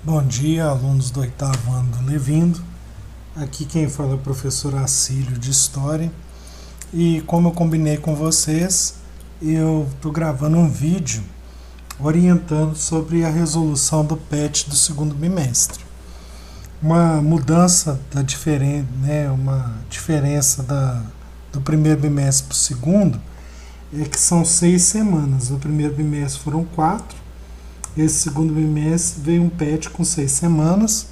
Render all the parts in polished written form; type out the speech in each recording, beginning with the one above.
Bom dia, alunos do 8º ano do Levindo. Aqui quem fala é o professor Acílio de História. E como eu combinei com vocês, eu estou gravando um vídeo orientando sobre a resolução do PET do segundo bimestre. Uma mudança uma diferença do primeiro bimestre para o segundo é que são 6 semanas. No primeiro bimestre foram 4. Esse segundo bimestre veio um PET com 6 semanas.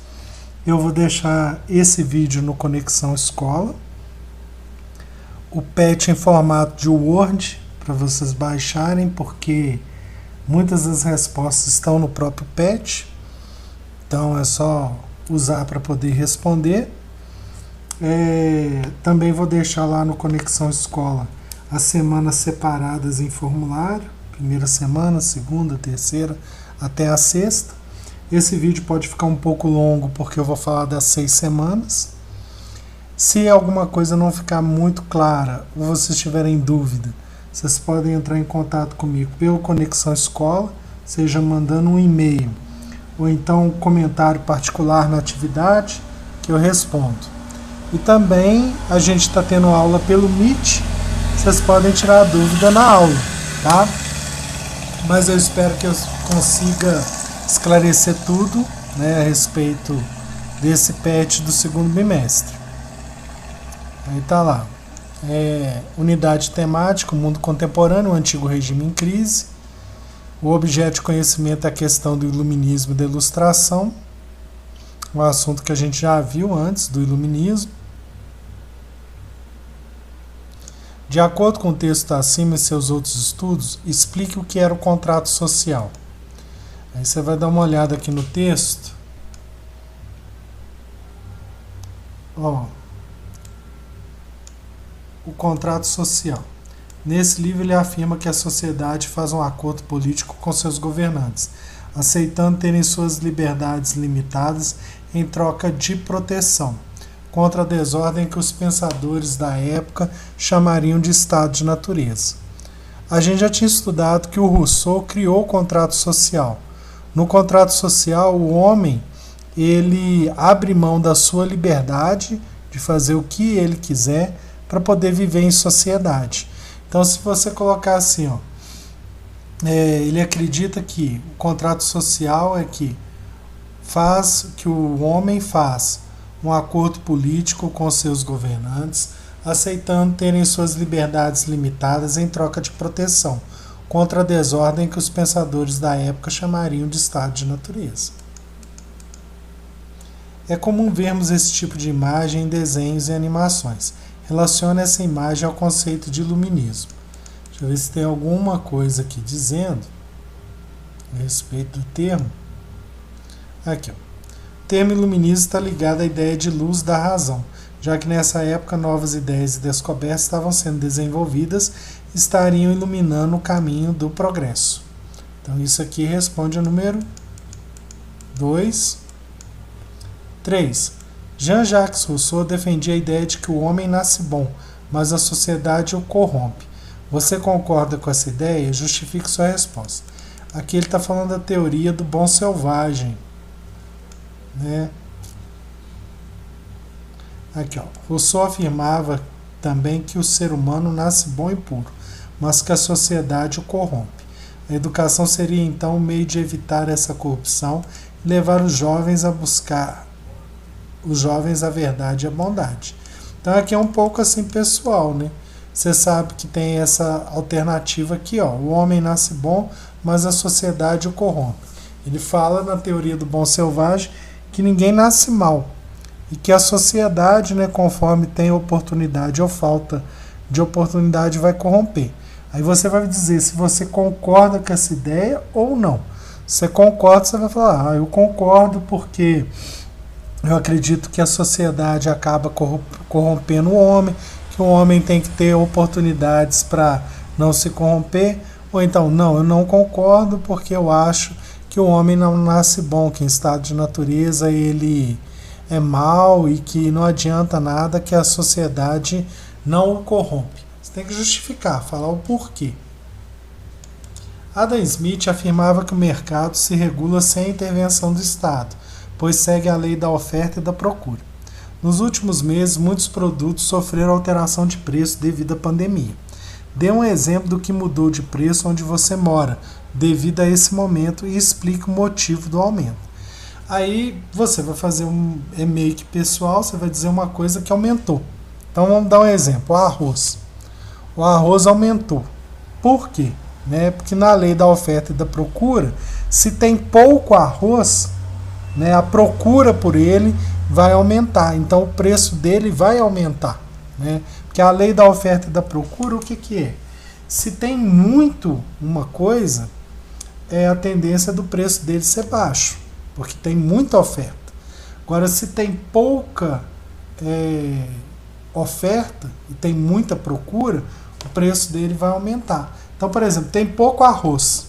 Eu vou deixar esse vídeo no Conexão Escola. O PET em formato de Word para vocês baixarem, porque muitas das respostas estão no próprio PET. Então é só usar para poder responder. Também vou deixar lá no Conexão Escola as semanas separadas em formulário. Primeira semana, segunda, terceira, até a sexta. Esse vídeo pode ficar um pouco longo porque eu vou falar das 6 semanas. Se alguma coisa não ficar muito clara ou vocês tiverem dúvida, vocês podem entrar em contato comigo pelo Conexão Escola, seja mandando um e-mail ou então um comentário particular na atividade que eu respondo. E também a gente está tendo aula pelo Meet, vocês podem tirar a dúvida na aula, tá? Mas eu espero que eu consiga esclarecer tudo, a respeito desse PET do segundo bimestre. Aí tá lá. Unidade temática, o mundo contemporâneo, o antigo regime em crise. O objeto de conhecimento é a questão do iluminismo e da ilustração. Um assunto que a gente já viu antes do iluminismo. De acordo com o texto acima e seus outros estudos, explique o que era o contrato social. Aí você vai dar uma olhada aqui no texto. O contrato social. Nesse livro ele afirma que a sociedade faz um acordo político com seus governantes, aceitando terem suas liberdades limitadas em troca de proteção contra a desordem que os pensadores da época chamariam de estado de natureza. A gente já tinha estudado que o Rousseau criou o contrato social. No contrato social, o homem ele abre mão da sua liberdade de fazer o que ele quiser para poder viver em sociedade. Então, se você colocar assim, ele acredita que o contrato social é que o homem faz um acordo político com seus governantes, aceitando terem suas liberdades limitadas em troca de proteção contra a desordem que os pensadores da época chamariam de estado de natureza. É comum vermos esse tipo de imagem em desenhos e animações. Relaciona essa imagem ao conceito de iluminismo. Deixa eu ver se tem alguma coisa aqui dizendo a respeito do termo. Aqui, ó. O termo iluminismo está ligado à ideia de luz da razão, já que nessa época novas ideias e descobertas estavam sendo desenvolvidas e estariam iluminando o caminho do progresso. Então isso aqui responde ao número 2. 3. Jean-Jacques Rousseau defendia a ideia de que o homem nasce bom, mas a sociedade o corrompe. Você concorda com essa ideia? Justifique sua resposta. Aqui ele está falando da teoria do bom selvagem. Aqui, Rousseau afirmava também que o ser humano nasce bom e puro, mas que a sociedade o corrompe. A educação seria então um meio de evitar essa corrupção e levar os jovens a buscar a verdade e a bondade. Então aqui é um pouco assim pessoal, Você sabe que tem essa alternativa aqui, o homem nasce bom, mas a sociedade o corrompe. Ele fala na teoria do bom selvagem que ninguém nasce mal e que a sociedade, conforme tem oportunidade ou falta de oportunidade, vai corromper. Aí você vai dizer se você concorda com essa ideia ou não. Se você concorda, você vai falar, eu concordo porque eu acredito que a sociedade acaba corrompendo o homem, que o homem tem que ter oportunidades para não se corromper, ou então, não, eu não concordo porque eu acho que o homem não nasce bom, que em estado de natureza ele é mau e que não adianta nada que a sociedade não o corrompe. Você tem que justificar, falar o porquê. Adam Smith afirmava que o mercado se regula sem a intervenção do Estado, pois segue a lei da oferta e da procura. Nos últimos meses, muitos produtos sofreram alteração de preço devido à pandemia. Dê um exemplo do que mudou de preço onde você mora, devido a esse momento, e explique o motivo do aumento. Aí você vai fazer um e-mail pessoal, você vai dizer uma coisa que aumentou. Então vamos dar um exemplo, o arroz. O arroz aumentou. Por quê? Porque na lei da oferta e da procura, se tem pouco arroz, a procura por ele vai aumentar. Então o preço dele vai aumentar. Porque a lei da oferta e da procura, o que é? Se tem muito uma coisa, a tendência do preço dele ser baixo, porque tem muita oferta. Agora, se tem pouca oferta e tem muita procura, o preço dele vai aumentar. Então, por exemplo, tem pouco arroz,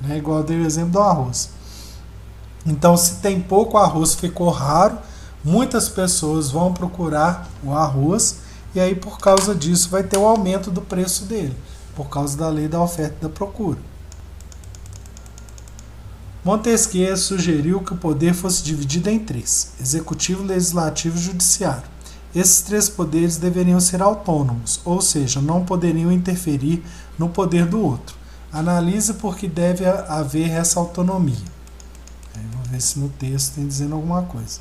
igual eu dei o exemplo do arroz. Então, se tem pouco arroz, ficou raro, muitas pessoas vão procurar o arroz e aí, por causa disso, vai ter o aumento do preço dele, por causa da lei da oferta e da procura. Montesquieu sugeriu que o poder fosse dividido em três: executivo, legislativo e judiciário. Esses três poderes deveriam ser autônomos, ou seja, não poderiam interferir no poder do outro. Analise por que deve haver essa autonomia. Vamos ver se no texto tem dizendo alguma coisa.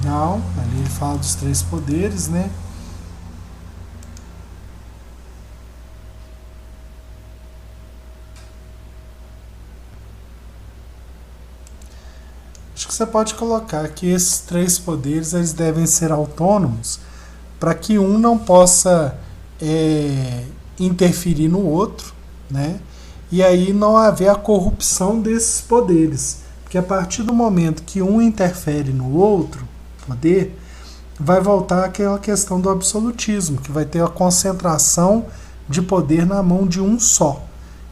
Não, ali ele fala dos três poderes, Acho que você pode colocar que esses três poderes eles devem ser autônomos para que um não possa interferir no outro, e aí não haver a corrupção desses poderes. Porque a partir do momento que um interfere no outro poder, vai voltar aquela questão do absolutismo, que vai ter a concentração de poder na mão de um só.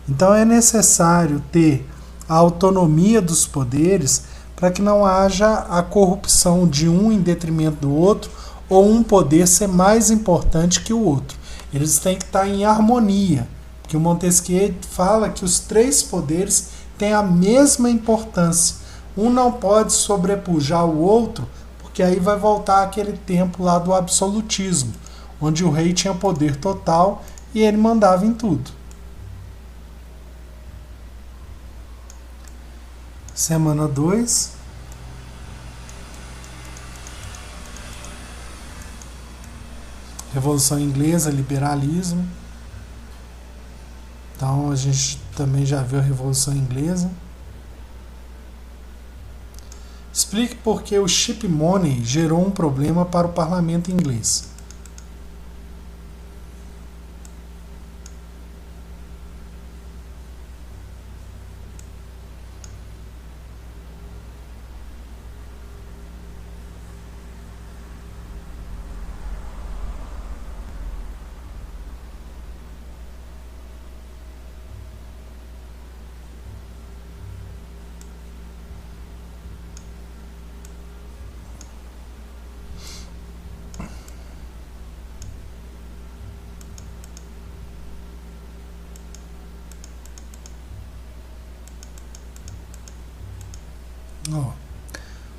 Então é necessário ter a autonomia dos poderes para que não haja a corrupção de um em detrimento do outro, ou um poder ser mais importante que o outro. Eles têm que estar em harmonia, porque o Montesquieu fala que os três poderes têm a mesma importância. Um não pode sobrepujar o outro, porque aí vai voltar aquele tempo lá do absolutismo, onde o rei tinha poder total e ele mandava em tudo. Semana 2. Revolução Inglesa, liberalismo. Então a gente também já viu a Revolução Inglesa. Explique por que o chip money gerou um problema para o parlamento inglês.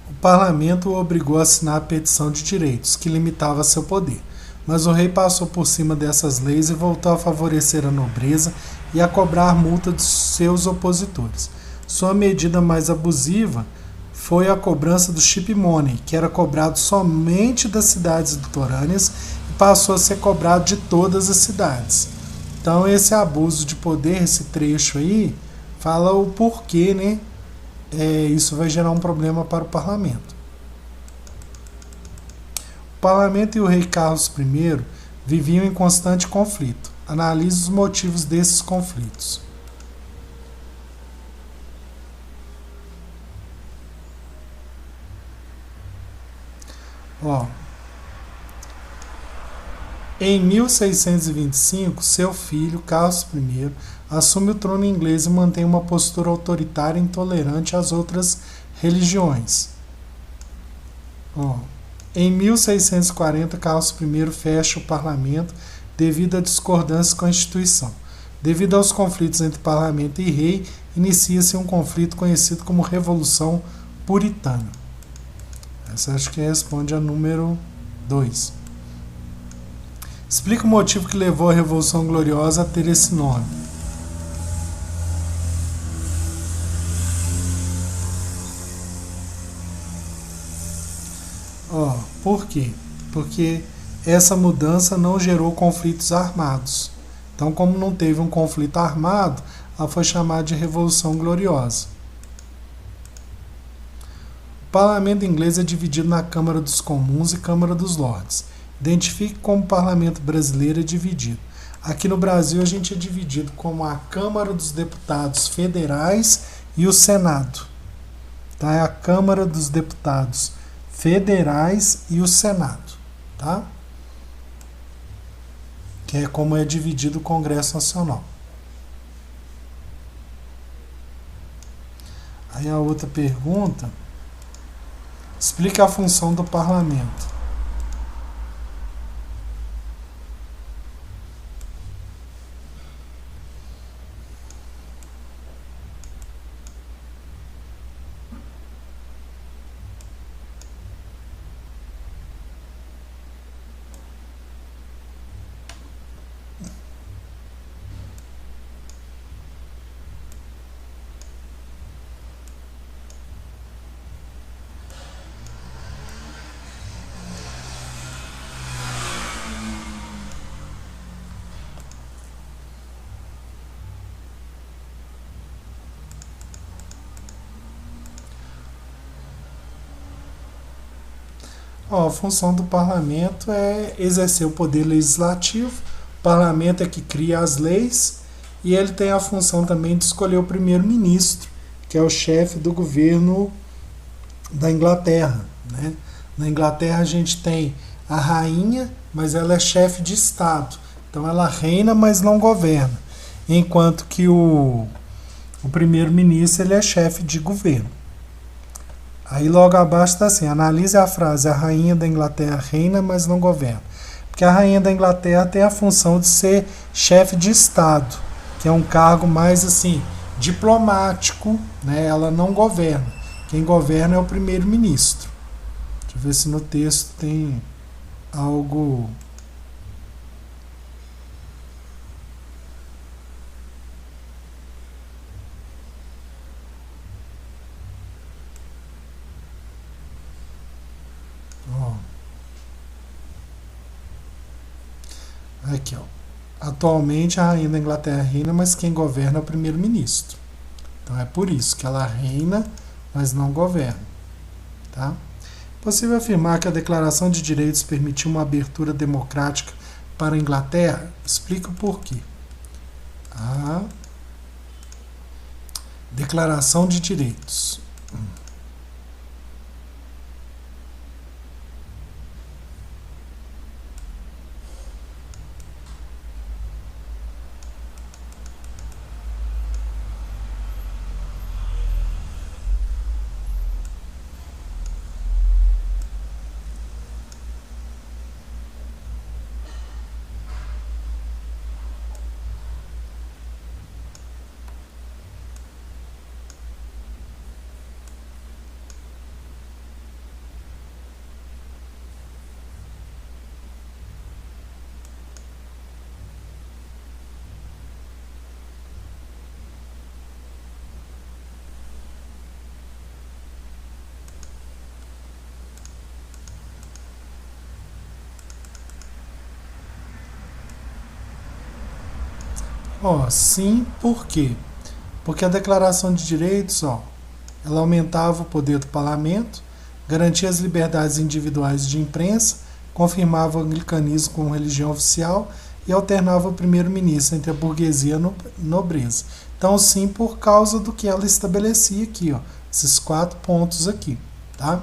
O parlamento o obrigou a assinar a petição de direitos, que limitava seu poder. Mas o rei passou por cima dessas leis e voltou a favorecer a nobreza e a cobrar multa de seus opositores. Sua medida mais abusiva foi a cobrança do chip money, que era cobrado somente das cidades litorâneas e passou a ser cobrado de todas as cidades. Então esse abuso de poder, esse trecho aí, fala o porquê, isso vai gerar um problema para o parlamento. O parlamento e o rei Carlos I viviam em constante conflito. Analise os motivos desses conflitos. Em 1625, seu filho, Carlos I, assume o trono inglês e mantém uma postura autoritária e intolerante às outras religiões. Em 1640, Carlos I fecha o parlamento devido a discordâncias com a instituição. Devido aos conflitos entre parlamento e rei, inicia-se um conflito conhecido como Revolução Puritana. Essa acho que responde a número 2. Explica o motivo que levou a Revolução Gloriosa a ter esse nome. Por quê? Porque essa mudança não gerou conflitos armados. Então, como não teve um conflito armado, ela foi chamada de Revolução Gloriosa. O parlamento inglês é dividido na Câmara dos Comuns e Câmara dos Lordes. Identifique como o parlamento brasileiro é dividido. Aqui no Brasil, a gente é dividido como a Câmara dos Deputados Federais e o Senado. Tá? É a Câmara dos Deputados Federais e o Senado. Tá? Que é como é dividido o Congresso Nacional. Aí a outra pergunta, explica a função do parlamento. A função do parlamento é exercer o poder legislativo. O parlamento é que cria as leis e ele tem a função também de escolher o primeiro-ministro, que é o chefe do governo da Inglaterra. Né? Na Inglaterra a gente tem a rainha, mas ela é chefe de Estado. Então ela reina, mas não governa. Enquanto que o primeiro-ministro ele é chefe de governo. Aí logo abaixo está assim, analise a frase, a rainha da Inglaterra reina, mas não governa. Porque a rainha da Inglaterra tem a função de ser chefe de Estado, que é um cargo mais assim, diplomático, né? Ela não governa. Quem governa é o primeiro-ministro. Deixa eu ver se no texto tem algo... Aqui, ó. Atualmente a rainha da Inglaterra reina, mas quem governa é o primeiro-ministro. Então é por isso que ela reina, mas não governa. Tá? É possível afirmar que a Declaração de Direitos permitiu uma abertura democrática para a Inglaterra? Explica o porquê. A Declaração de Direitos. Sim, por quê? Porque a Declaração de Direitos, ela aumentava o poder do parlamento, garantia as liberdades individuais de imprensa, confirmava o anglicanismo como religião oficial e alternava o primeiro-ministro entre a burguesia e a nobreza. Então, sim, por causa do que ela estabelecia aqui, esses 4 pontos aqui, tá?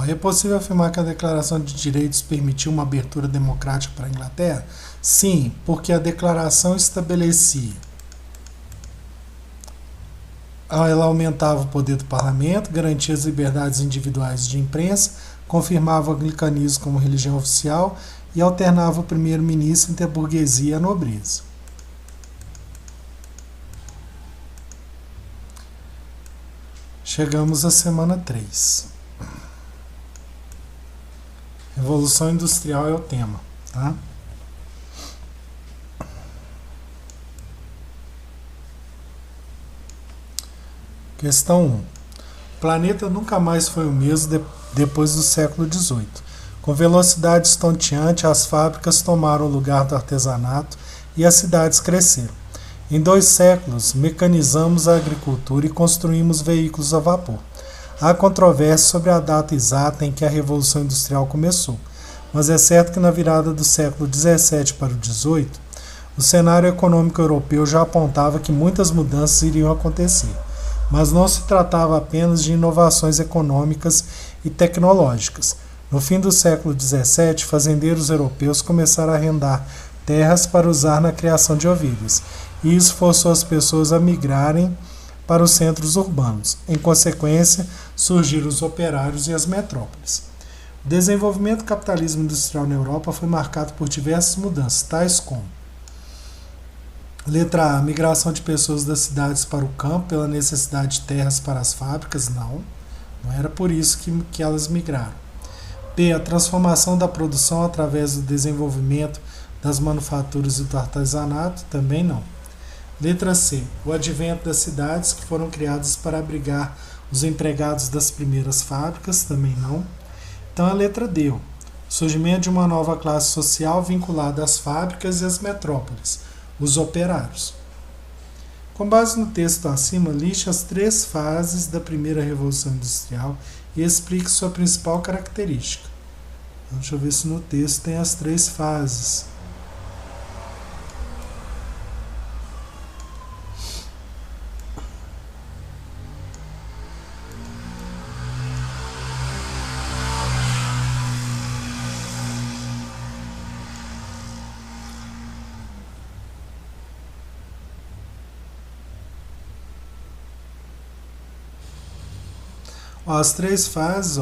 É possível afirmar que a Declaração de Direitos permitiu uma abertura democrática para a Inglaterra? Sim, porque a declaração estabelecia Ela aumentava o poder do parlamento, garantia as liberdades individuais de imprensa, confirmava o anglicanismo como religião oficial e alternava o primeiro-ministro entre a burguesia e a nobreza. Chegamos à semana 3. Revolução Industrial é o tema, tá? Questão 1. O planeta nunca mais foi o mesmo depois do século XVIII. Com velocidade estonteante, as fábricas tomaram o lugar do artesanato e as cidades cresceram. Em 2 séculos, mecanizamos a agricultura e construímos veículos a vapor. Há controvérsia sobre a data exata em que a Revolução Industrial começou, mas é certo que na virada do século XVII para o XVIII, o cenário econômico europeu já apontava que muitas mudanças iriam acontecer, mas não se tratava apenas de inovações econômicas e tecnológicas. No fim do século XVII, fazendeiros europeus começaram a arrendar terras para usar na criação de ovelhas, e isso forçou as pessoas a migrarem para os centros urbanos. Em consequência, surgiram os operários e as metrópoles. O desenvolvimento do capitalismo industrial na Europa foi marcado por diversas mudanças, tais como: letra A, migração de pessoas das cidades para o campo pela necessidade de terras para as fábricas. Não era por isso que elas migraram. B, a transformação da produção através do desenvolvimento das manufaturas e do artesanato. Também não. Letra C, o advento das cidades que foram criadas para abrigar os empregados das primeiras fábricas. Também não. Então a letra D, o surgimento de uma nova classe social vinculada às fábricas e às metrópoles, os operários. Com base no texto acima, liste as 3 fases da primeira Revolução Industrial e explique sua principal característica. Então, deixa eu ver se no texto tem as 3 fases. As 3 fases,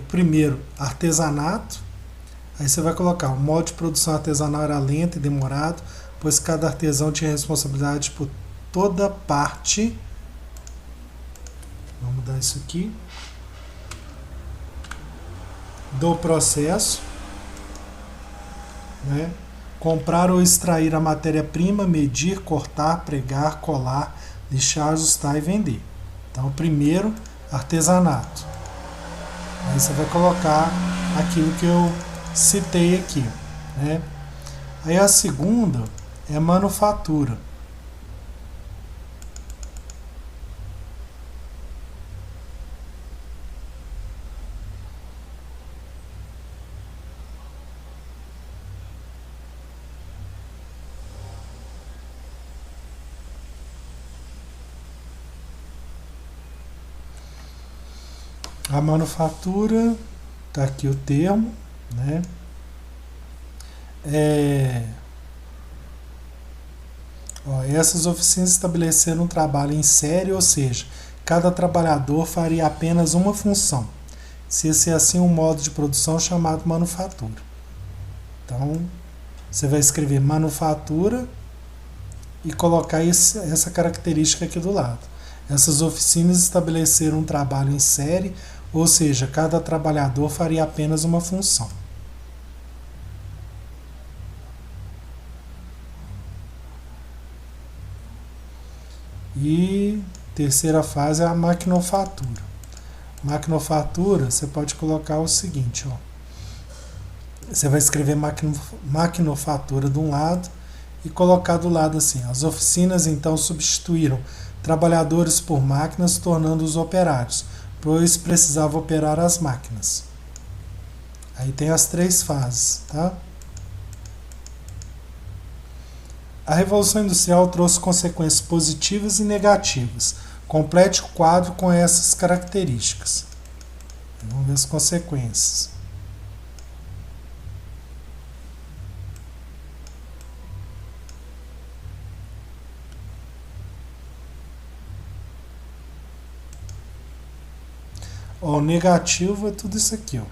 primeiro, artesanato. Aí você vai colocar: o modo de produção artesanal era lento e demorado, pois cada artesão tinha responsabilidade por toda parte. Vamos mudar isso aqui. Do processo, né? Comprar ou extrair a matéria-prima, medir, cortar, pregar, colar, lixar, ajustar e vender. Então, o primeiro, artesanato. Aí você vai colocar aquilo que eu citei aqui, né? Aí a segunda é manufatura. A manufatura, está aqui o termo, né? Essas oficinas estabeleceram um trabalho em série, ou seja, cada trabalhador faria apenas uma função. Se assim um modo de produção chamado manufatura. Então, você vai escrever manufatura e colocar essa característica aqui do lado. Essas oficinas estabeleceram um trabalho em série, ou seja, cada trabalhador faria apenas uma função. E terceira fase é a maquinofatura. Maquinofatura, você pode colocar o seguinte, você vai escrever maquinofatura de um lado e colocar do lado assim: as oficinas então substituíram trabalhadores por máquinas, tornando-os operários, pois precisava operar as máquinas. Aí tem as 3 fases, tá? A Revolução Industrial trouxe consequências positivas e negativas. Complete o quadro com essas características. Vamos ver as consequências. Ó, o negativo é tudo isso aqui, ó.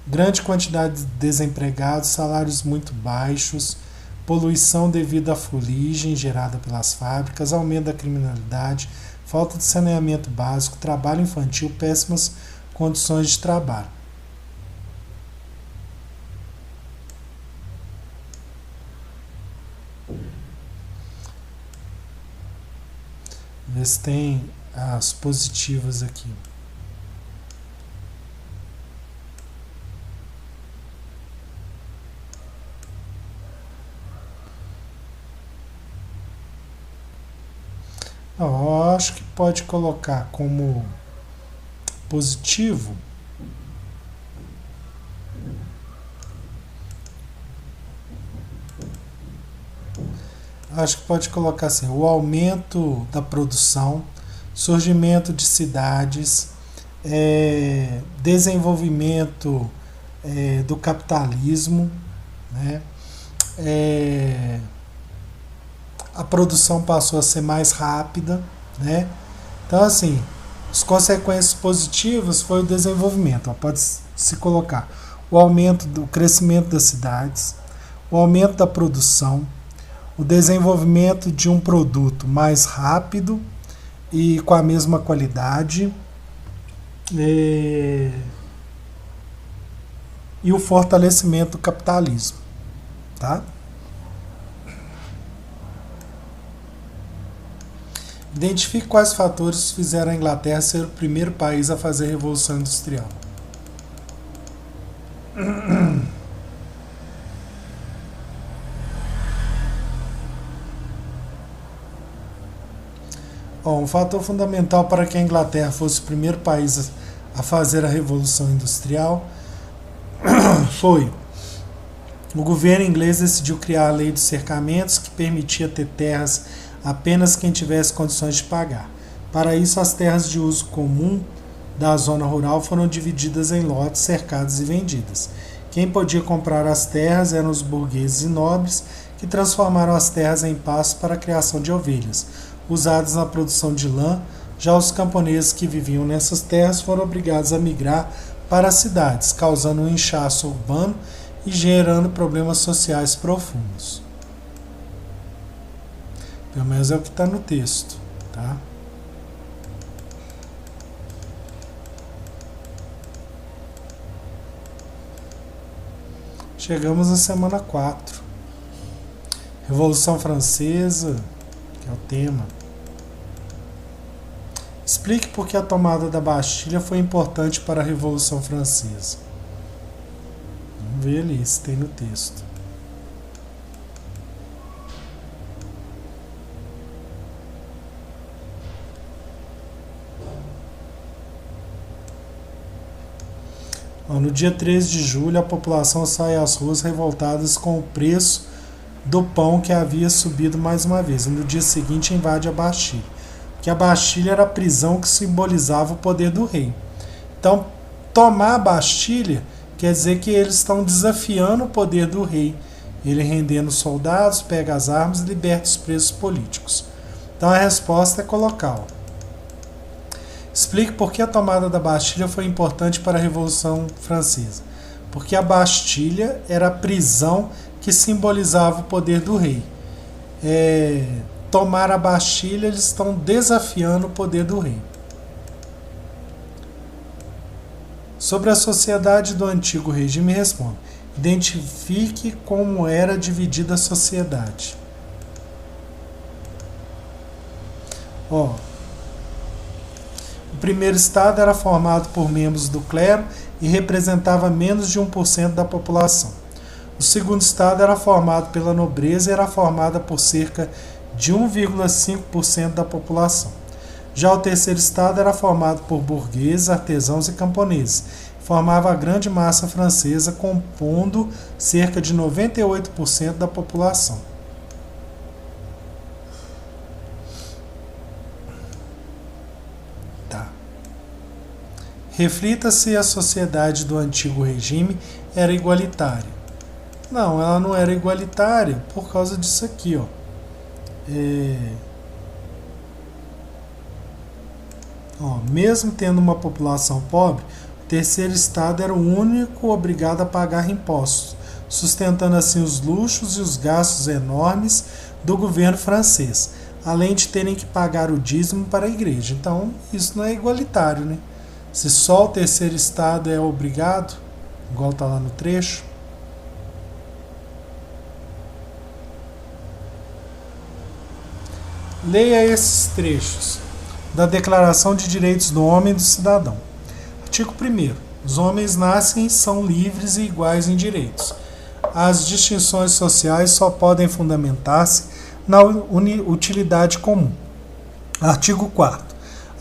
Grande quantidade de desempregados, salários muito baixos, poluição devido à fuligem gerada pelas fábricas, aumento da criminalidade, falta de saneamento básico, trabalho infantil, péssimas condições de trabalho. Vê se tem as positivas aqui. Eu acho que pode colocar como positivo acho que pode colocar assim, o aumento da produção, surgimento de cidades, desenvolvimento do capitalismo, né? A produção passou a ser mais rápida, né? Então, assim, as consequências positivas foi o desenvolvimento. Ó, pode se colocar o aumento do crescimento das cidades, o aumento da produção, o desenvolvimento de um produto mais rápido e com a mesma qualidade, e o fortalecimento do capitalismo, tá? Identifique quais fatores fizeram a Inglaterra ser o primeiro país a fazer a Revolução Industrial. Um fator fundamental para que a Inglaterra fosse o primeiro país a fazer a Revolução Industrial foi o governo inglês decidiu criar a lei dos cercamentos, que permitia ter terras apenas quem tivesse condições de pagar. Para isso, as terras de uso comum da zona rural foram divididas em lotes, cercadas e vendidas. Quem podia comprar as terras eram os burgueses e nobres, que transformaram as terras em pastos para a criação de ovelhas, usadas na produção de lã. Já os camponeses que viviam nessas terras foram obrigados a migrar para as cidades, causando um inchaço urbano e gerando problemas sociais profundos. Pelo menos é o que está no texto, tá? Chegamos na semana 4. Revolução Francesa, que é o tema. Explique por que a tomada da Bastilha foi importante para a Revolução Francesa. Vamos ver ali se tem no texto. No dia 13 de julho, a população sai às ruas revoltadas com o preço do pão que havia subido mais uma vez. No dia seguinte, invade a Bastilha. Que a Bastilha era a prisão que simbolizava o poder do rei. Então, tomar a Bastilha quer dizer que eles estão desafiando o poder do rei. Ele rendendo soldados, pega as armas e liberta os presos políticos. Então, a resposta é colocar. Explique por que a tomada da Bastilha foi importante para a Revolução Francesa. Porque a Bastilha era a prisão que simbolizava o poder do rei. Tomar a Bastilha, eles estão desafiando o poder do rei. Sobre a sociedade do antigo regime, responda. Identifique como era dividida a sociedade. O primeiro estado era formado por membros do clero e representava menos de 1% da população. O segundo estado era formado pela nobreza e era formada por cerca de 1,5% da população. Já o terceiro estado era formado por burgueses, artesãos e camponeses. Formava a grande massa francesa, compondo cerca de 98% da população. Reflita se a sociedade do antigo regime era igualitária. Não, ela não era igualitária por causa disso aqui, ó. Ó, mesmo tendo uma população pobre, o terceiro estado era o único obrigado a pagar impostos, sustentando assim os luxos e os gastos enormes do governo francês, além de terem que pagar o dízimo para a igreja. Então, isso não é igualitário, né? Se só o terceiro estado é obrigado, igual está lá no trecho. Leia esses trechos da Declaração de Direitos do Homem e do Cidadão. Artigo 1º. Os homens nascem e são livres e iguais em direitos. As distinções sociais só podem fundamentar-se na utilidade comum. Artigo 4º.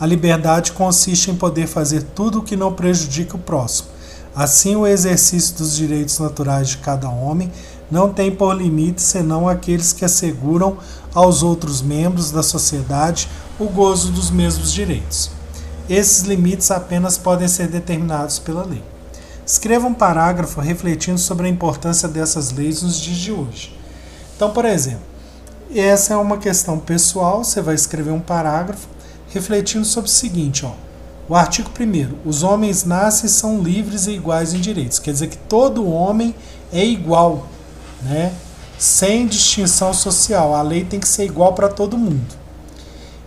A liberdade consiste em poder fazer tudo o que não prejudique o próximo. Assim, o exercício dos direitos naturais de cada homem não tem por limite senão aqueles que asseguram aos outros membros da sociedade o gozo dos mesmos direitos. Esses limites apenas podem ser determinados pela lei. Escreva um parágrafo refletindo sobre a importância dessas leis nos dias de hoje. Então, por exemplo, essa é uma questão pessoal, você vai escrever um parágrafo refletindo sobre o seguinte, ó. O artigo 1º, os homens nascem e são livres e iguais em direitos. Quer dizer que todo homem é igual, né? Sem distinção social. A lei tem que ser igual para todo mundo.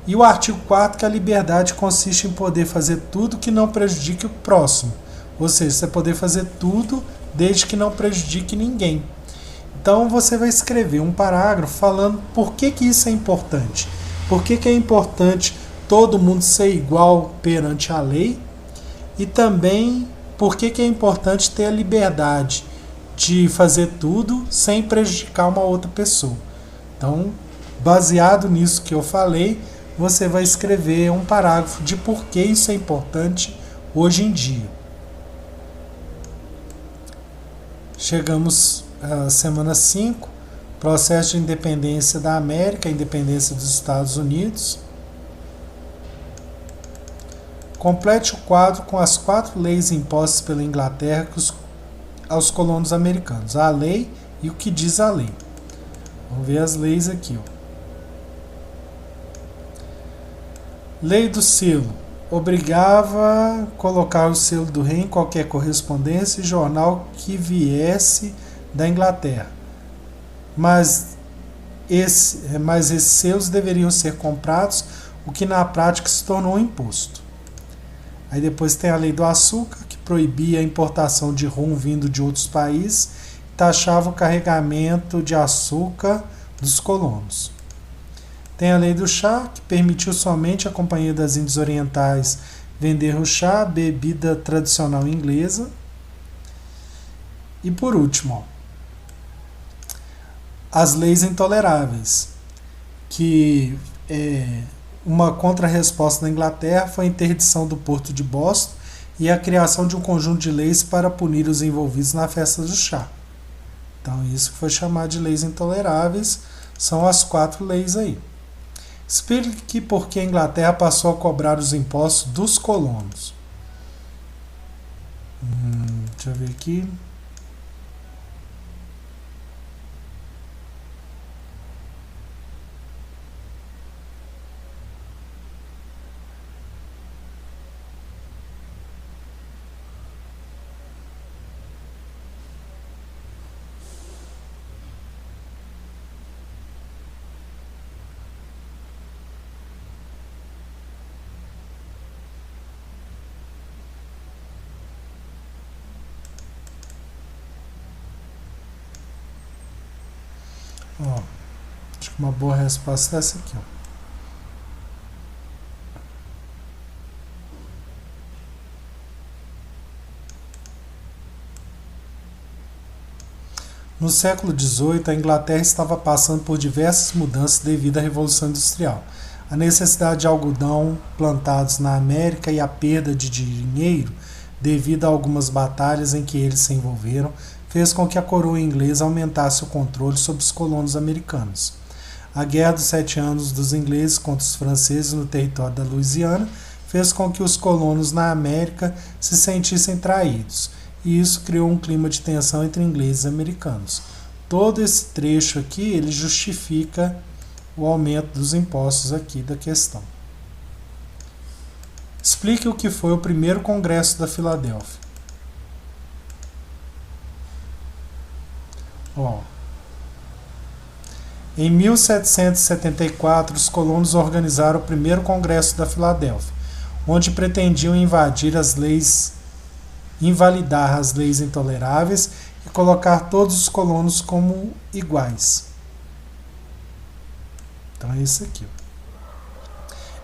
E o artigo 4º, que a liberdade consiste em poder fazer tudo que não prejudique o próximo. Ou seja, você poder fazer tudo desde que não prejudique ninguém. Então você vai escrever um parágrafo falando por que isso é importante. Por que é importante todo mundo ser igual perante a lei e também por que é importante ter a liberdade de fazer tudo sem prejudicar uma outra pessoa. Então, baseado nisso que eu falei, você vai escrever um parágrafo de por que isso é importante hoje em dia. Chegamos à semana 5, processo de independência da América, independência dos Estados Unidos. Complete o quadro com as 4 leis impostas pela Inglaterra aos colonos americanos. A lei e o que diz a lei. Vamos ver as leis aqui. Ó. Lei do selo. Obrigava a colocar o selo do rei em qualquer correspondência e jornal que viesse da Inglaterra. Mas esses selos deveriam ser comprados, o que na prática se tornou um imposto. Aí depois tem a lei do açúcar, que proibia a importação de rum vindo de outros países e taxava o carregamento de açúcar dos colonos. Tem a lei do chá, que permitiu somente à Companhia das Índias Orientais vender o chá, bebida tradicional inglesa. E por último, ó, as leis intoleráveis, que uma contrarresposta na Inglaterra foi a interdição do Porto de Boston e a criação de um conjunto de leis para punir os envolvidos na festa do chá. Então, isso que foi chamado de leis intoleráveis são as 4 leis aí. Explique por que a Inglaterra passou a cobrar os impostos dos colonos. Deixa eu ver aqui. Ó, acho que uma boa resposta é essa aqui. Ó. No século XVIII, a Inglaterra estava passando por diversas mudanças devido à Revolução Industrial. A necessidade de algodão plantados na América e a perda de dinheiro devido a algumas batalhas em que eles se envolveram fez com que a coroa inglesa aumentasse o controle sobre os colonos americanos. A Guerra dos 7 Anos dos ingleses contra os franceses no território da Louisiana fez com que os colonos na América se sentissem traídos, e isso criou um clima de tensão entre ingleses e americanos. Todo esse trecho aqui, ele justifica o aumento dos impostos aqui da questão. Explique o que foi o primeiro Congresso da Filadélfia. Em 1774, os colonos organizaram o primeiro Congresso da Filadélfia, onde pretendiam invalidar as leis intoleráveis e colocar todos os colonos como iguais. Então é isso aqui.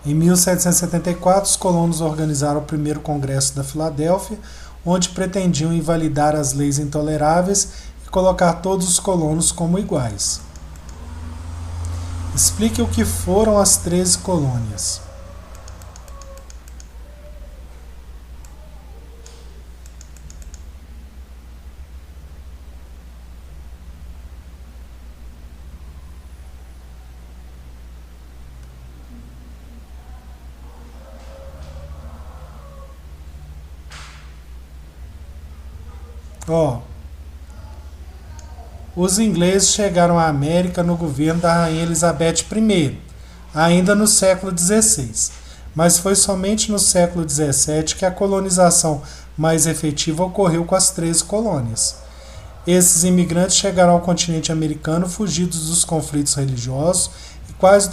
Em 1774, os colonos organizaram o primeiro Congresso da Filadélfia, onde pretendiam invalidar as leis intoleráveis e colocar todos os colonos como iguais. Explique o que foram as 13 colônias. Os ingleses chegaram à América no governo da Rainha Elizabeth I, ainda no século XVI, mas foi somente no século XVII que a colonização mais efetiva ocorreu com as 13 colônias. Esses imigrantes chegaram ao continente americano fugidos dos conflitos religiosos e quase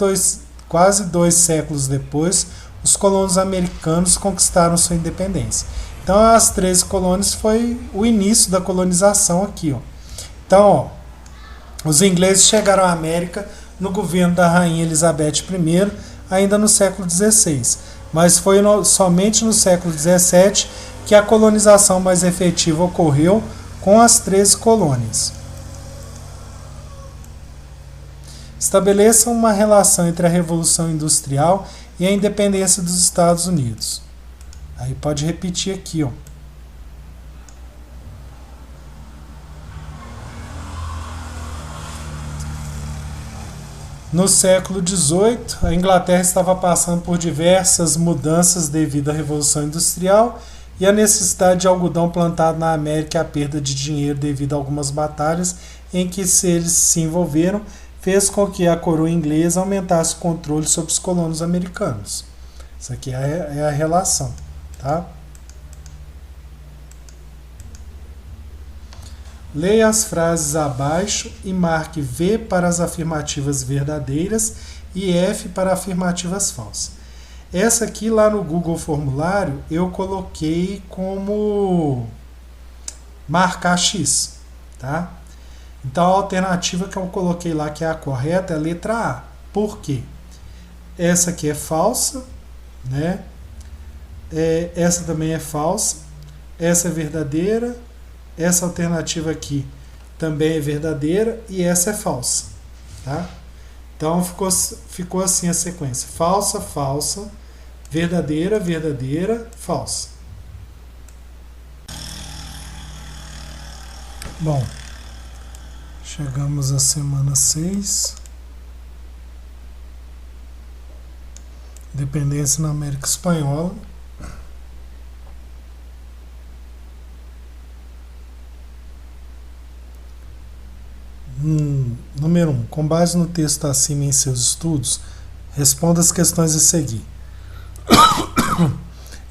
dois séculos depois, os colonos americanos conquistaram sua independência. Então, as 13 colônias foi o início da colonização aqui. Então, os ingleses chegaram à América no governo da Rainha Elizabeth I, ainda no século XVI, mas foi somente no século XVII que a colonização mais efetiva ocorreu com as 13 colônias. Estabeleça uma relação entre a Revolução Industrial e a independência dos Estados Unidos. Aí pode repetir aqui, No século XVIII, a Inglaterra estava passando por diversas mudanças devido à Revolução Industrial e a necessidade de algodão plantado na América e a perda de dinheiro devido a algumas batalhas em que eles se envolveram, fez com que a coroa inglesa aumentasse o controle sobre os colonos americanos. Isso aqui é a relação. Tá? Leia as frases abaixo e marque V para as afirmativas verdadeiras e F para afirmativas falsas. Essa aqui lá no Google Formulário eu coloquei como marcar X. Tá? Então a alternativa que eu coloquei lá, que é a correta, é a letra A. Por quê? Essa aqui é falsa, né? Essa também é falsa, essa é verdadeira, essa alternativa aqui também é verdadeira e essa é falsa. Tá? Então ficou assim a sequência: falsa, falsa, verdadeira, verdadeira, falsa. Bom, chegamos à semana 6. Independência na América Espanhola. Número 1. Com base no texto acima em seus estudos, responda as questões a seguir.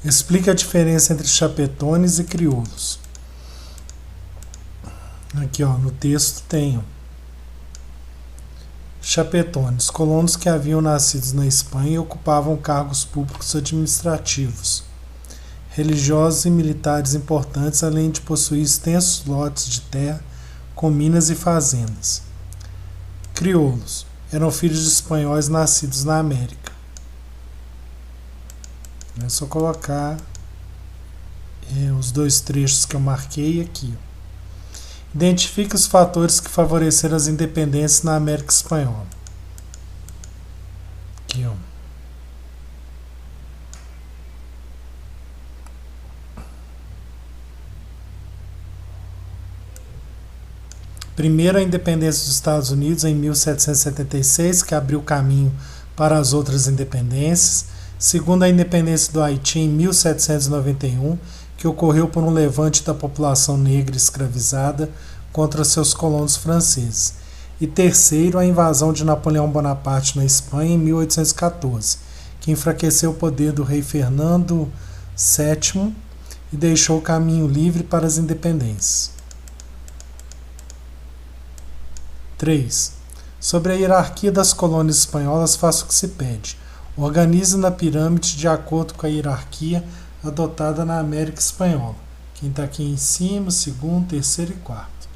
Explique a diferença entre chapetones e crioulos. Aqui, no texto tem chapetones, colonos que haviam nascido na Espanha e ocupavam cargos públicos administrativos, religiosos e militares importantes, além de possuir extensos lotes de terra com minas e fazendas. Crioulos eram filhos de espanhóis nascidos na América. É só colocar os dois trechos que eu marquei aqui. Identifique os fatores que favoreceram as independências na América Espanhola. Aqui, Primeiro, a independência dos Estados Unidos em 1776, que abriu caminho para as outras independências. Segundo, a independência do Haiti em 1791, que ocorreu por um levante da população negra escravizada contra seus colonos franceses. E terceiro, a invasão de Napoleão Bonaparte na Espanha em 1814, que enfraqueceu o poder do rei Fernando VII e deixou o caminho livre para as independências. 3. Sobre a hierarquia das colônias espanholas, faça o que se pede. Organize na pirâmide de acordo com a hierarquia adotada na América Espanhola. Quem está aqui em cima, segundo, terceiro e quarto.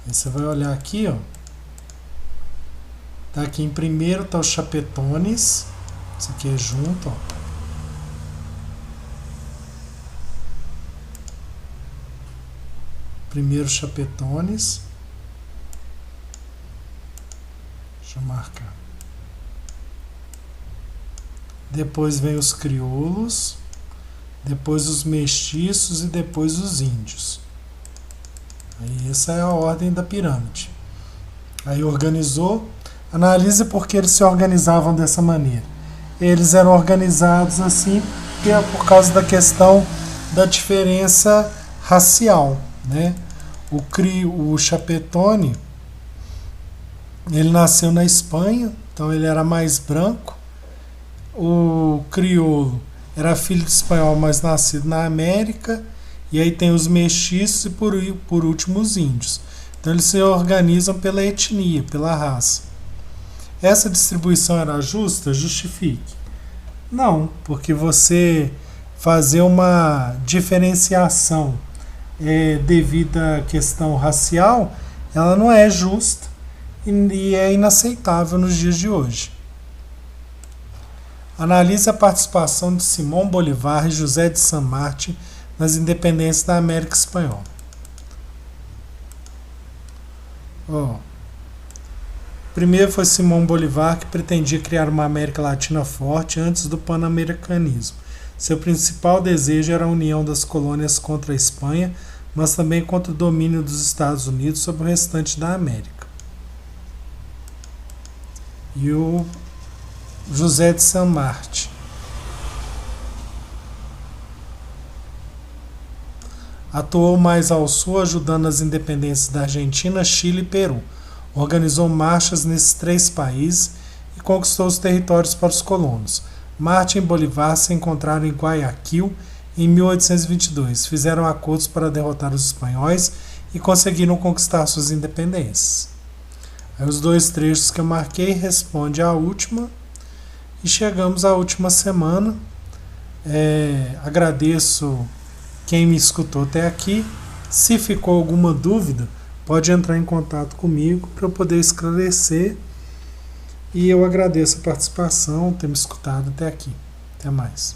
Aí você vai olhar aqui, ó. Tá aqui em primeiro tá os chapetones. Isso aqui é junto, ó. Primeiro chapetones. Deixa eu marcar. Depois vem os crioulos, depois os mestiços e depois os índios. Aí essa é a ordem da pirâmide. Aí organizou. Analise por que eles se organizavam dessa maneira. Eles eram organizados assim por causa da questão da diferença racial, né? O chapetone, ele nasceu na Espanha, então ele era mais branco. O crioulo era filho de espanhol, mas nascido na América. E aí tem os mestiços e por último os índios. Então eles se organizam pela etnia, pela raça. Essa distribuição era justa? Justifique. Não, porque você fazer uma diferenciação devido à questão racial, ela não é justa e é inaceitável nos dias de hoje. Analise a participação de Simão Bolívar e José de San Martín nas independências da América Espanhola. Primeiro foi Simão Bolívar, que pretendia criar uma América Latina forte antes do pan-americanismo. Seu principal desejo era a união das colônias contra a Espanha, mas também contra o domínio dos Estados Unidos sobre o restante da América. E o José de San Martín atuou mais ao sul, ajudando as independências da Argentina, Chile e Peru. Organizou marchas nesses 3 países e conquistou os territórios para os colonos. Martín e Bolívar se encontraram em Guayaquil em 1822. Fizeram acordos para derrotar os espanhóis e conseguiram conquistar suas independências. Aí os 2 trechos que eu marquei respondem à última. E chegamos à última semana. Agradeço quem me escutou até aqui. Se ficou alguma dúvida, pode entrar em contato comigo para eu poder esclarecer. E eu agradeço a participação, ter me escutado até aqui. Até mais.